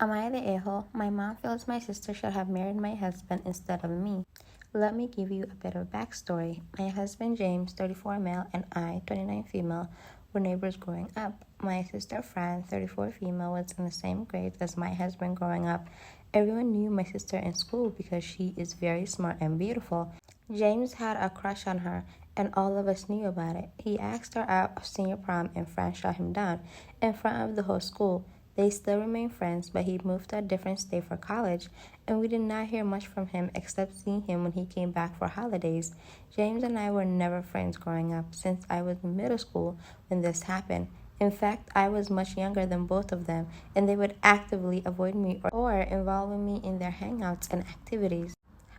Am I the a-hole? My mom feels my sister should have married my husband instead of me. Let me give you a bit of backstory. My husband James, 34 male, and I, 29 female, were neighbors growing up. My sister Fran, 34 female, was in the same grade as my husband growing up. Everyone knew my sister in school because she is very smart and beautiful. James had a crush on her, and all of us knew about it. He asked her out of senior prom, and Fran shot him down in front of the whole school. They still remain friends, but he moved to a different state for college, and we did not hear much from him except seeing him when he came back for holidays. James and I were never friends growing up, since I was in middle school when this happened. In fact, I was much younger than both of them, and they would actively avoid me or involve me in their hangouts and activities.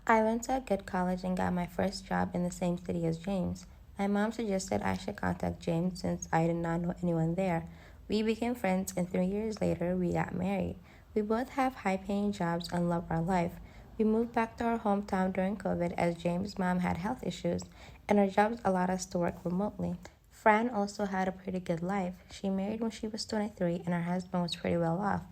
I went to a good college and got my first job in the same city as James. My mom suggested I should contact James since I did not know anyone there. We became friends, and 3 years later, we got married. We both have high paying jobs and love our life. We moved back to our hometown during COVID as James' mom had health issues, and our jobs allowed us to work remotely. Fran also had a pretty good life. She married when she was 23, and her husband was pretty well off.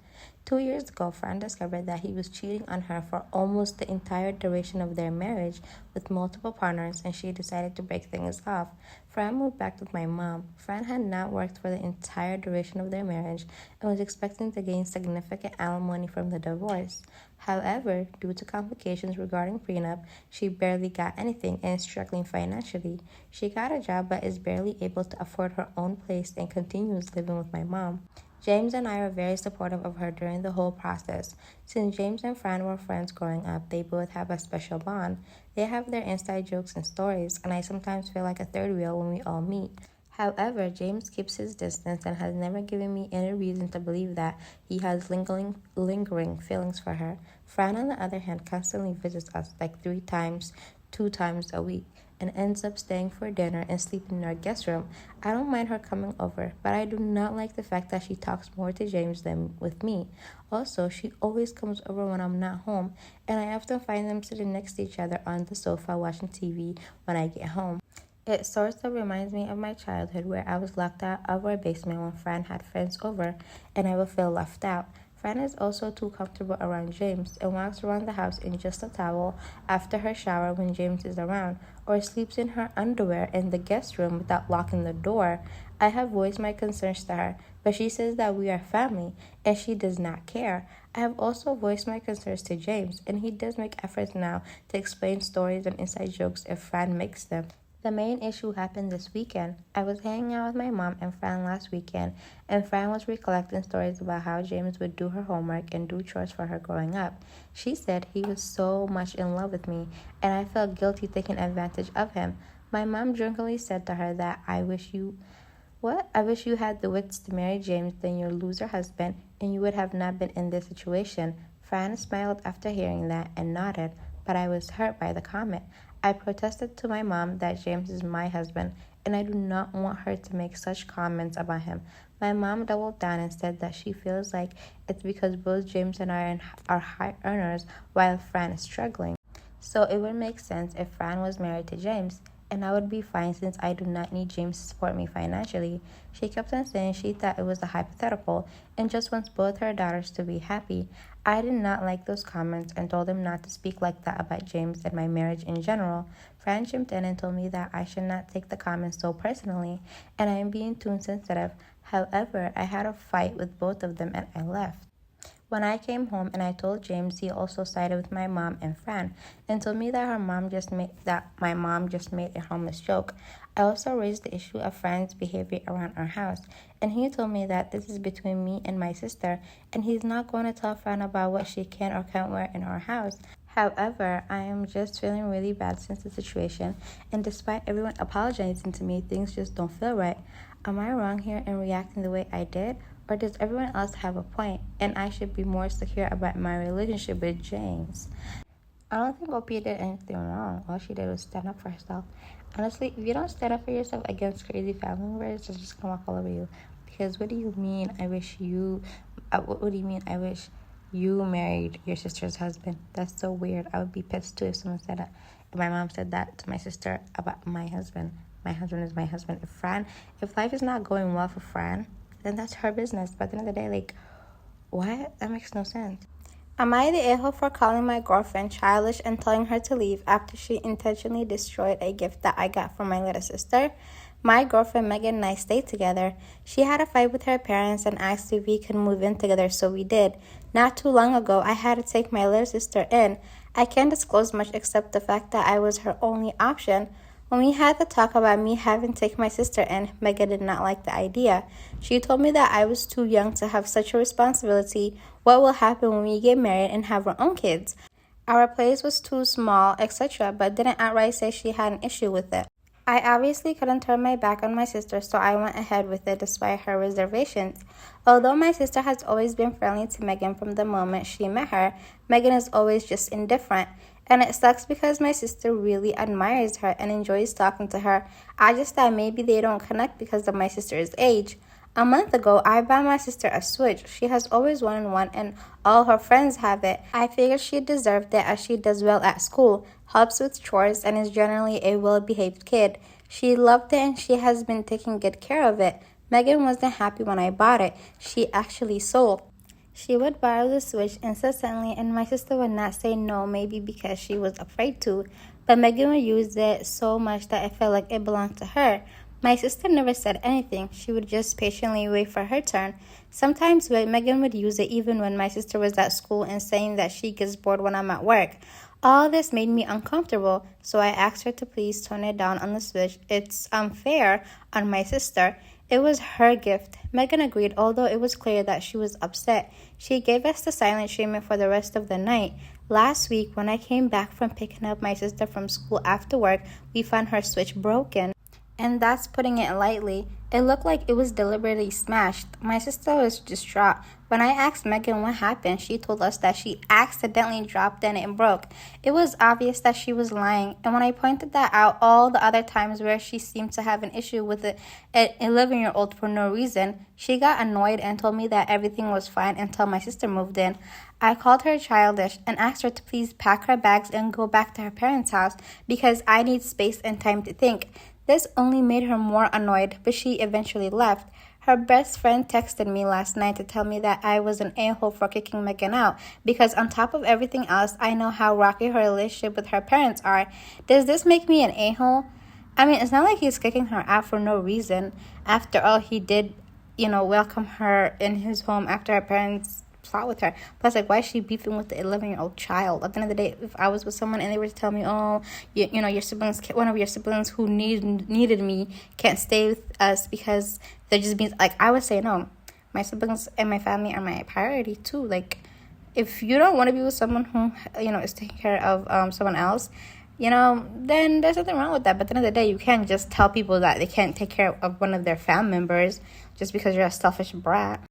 2 years ago, Fran discovered that he was cheating on her for almost the entire duration of their marriage with multiple partners, and she decided to break things off. Fran moved back with my mom. Fran had not worked for the entire duration of their marriage and was expecting to gain significant alimony from the divorce. However, due to complications regarding prenup, she barely got anything and is struggling financially. She got a job but is barely able to afford her own place and continues living with my mom. James and I were very supportive of her during the whole process. Since James and Fran were friends growing up, they both have a special bond. They have their inside jokes and stories, and I sometimes feel like a third wheel when we all meet. However, James keeps his distance and has never given me any reason to believe that he has lingering feelings for her. Fran, on the other hand, constantly visits us like 3 times, 2 times a week, and ends up staying for dinner and sleeping in our guest room. I don't mind her coming over, but I do not like the fact that she talks more to James than with me. Also, she always comes over when I'm not home, and I often find them sitting next to each other on the sofa watching TV when I get home. It sort of reminds me of my childhood where I was locked out of our basement when Fran had friends over and I would feel left out. Fran is also too comfortable around James and walks around the house in just a towel after her shower when James is around, or sleeps in her underwear in the guest room without locking the door. I have voiced my concerns to her, but she says that we are family and she does not care. I have also voiced my concerns to James, and he does make efforts now to explain stories and inside jokes if Fran makes them. The main issue happened this weekend. I was hanging out with my mom and Fran last weekend, and Fran was recollecting stories about how James would do her homework and do chores for her growing up. She said he was so much in love with me, and I felt guilty taking advantage of him. My mom drunkenly said to her that I wish you had the wits to marry James than your loser husband, and you would have not been in this situation. Fran smiled after hearing that and nodded, but I was hurt by the comment. I protested to my mom that James is my husband, and I do not want her to make such comments about him. My mom doubled down and said that she feels like it's because both James and I are high earners while Fran is struggling. So it would make sense if Fran was married to James, and I would be fine since I do not need James to support me financially. She kept on saying she thought it was a hypothetical and just wants both her daughters to be happy. I did not like those comments and told him not to speak like that about James and my marriage in general. Fran chimed in and told me that I should not take the comments so personally, and I am being too insensitive. However, I had a fight with both of them and I left. When I came home and I told James, he also sided with my mom and Fran and told me that my mom just made a harmless joke. I also raised the issue of Fran's behavior around our house, and he told me that this is between me and my sister, and he's not going to tell Fran about what she can or can't wear in our house. However, I am just feeling really bad since the situation, and despite everyone apologizing to me, things just don't feel right. Am I wrong here in reacting the way I did? Or does everyone else have a point, and I should be more secure about my relationship with James? I don't think OP did anything wrong. All she did was stand up for herself. Honestly, if you don't stand up for yourself against crazy family members, they're just gonna walk all over you. Because what do you mean? What do you mean? I wish you married your sister's husband. That's so weird. I would be pissed too if someone said that. If my mom said that to my sister about my husband. My husband is my husband. If life is not going well for Fran, then that's her business. But at the end of the day, like, What? That makes no sense. Am I the a-hole for calling my girlfriend childish and telling her to leave after she intentionally destroyed a gift that I got for my little sister? My girlfriend Megan and I stayed together. She had a fight with her parents and asked if we could move in together, so we did. Not too long ago, I had to take my little sister in. I can't disclose much except the fact that I was her only option. When we had the talk about me having to take my sister in, Megan did not like the idea. She told me that I was too young to have such a responsibility. What will happen when we get married and have our own kids? Our place was too small, etc., but didn't outright say she had an issue with it. I obviously couldn't turn my back on my sister, so I went ahead with it despite her reservations. Although my sister has always been friendly to Megan from the moment she met her, Megan is always just indifferent. And it sucks because my sister really admires her and enjoys talking to her. I just thought maybe they don't connect because of my sister's age. A month ago, I bought my sister a Switch. She has always wanted one and all her friends have it. I figured she deserved it as she does well at school, helps with chores, and is generally a well-behaved kid. She loved it and she has been taking good care of it. Megan wasn't happy when I bought it. She actually sold. She would borrow the Switch incessantly, and my sister would not say no, maybe because she was afraid to. But Megan would use it so much that it felt like it belonged to her. My sister never said anything. She would just patiently wait for her turn. Sometimes Megan would use it even when my sister was at school and saying that she gets bored when I'm at work. All this made me uncomfortable, so I asked her to please tone it down on the Switch. It's unfair on my sister. It was her gift. Megan agreed, although it was clear that she was upset. She gave us the silent treatment for the rest of the night. Last week, when I came back from picking up my sister from school after work, we found her Switch broken. And that's putting it lightly. It looked like it was deliberately smashed. My sister was distraught. When I asked Megan what happened, she told us that she accidentally dropped it and it broke. It was obvious that she was lying. And when I pointed that out all the other times where she seemed to have an issue with an 11-year-old for no reason, she got annoyed and told me that everything was fine until my sister moved in. I called her childish and asked her to please pack her bags and go back to her parents' house because I need space and time to think. This only made her more annoyed, but she eventually left. Her best friend texted me last night to tell me that I was an a-hole for kicking Megan out because on top of everything else, I know how rocky her relationship with her parents are. Does this make me an a-hole? I mean, it's not like he's kicking her out for no reason. After all, he did, welcome her in his home after her parents fought with her. Plus, like, why is she beefing with the 11-year-old child? At the end of the day, if I was with someone and they were to tell me, oh, your siblings, one of your siblings who needed me can't stay with us because they're just being, like, I would say no. My siblings and my family are my priority too. Like, if you don't want to be with someone who, is taking care of someone else, then there's nothing wrong with that. But at the end of the day, you can't just tell people that they can't take care of one of their family members just because you're a selfish brat.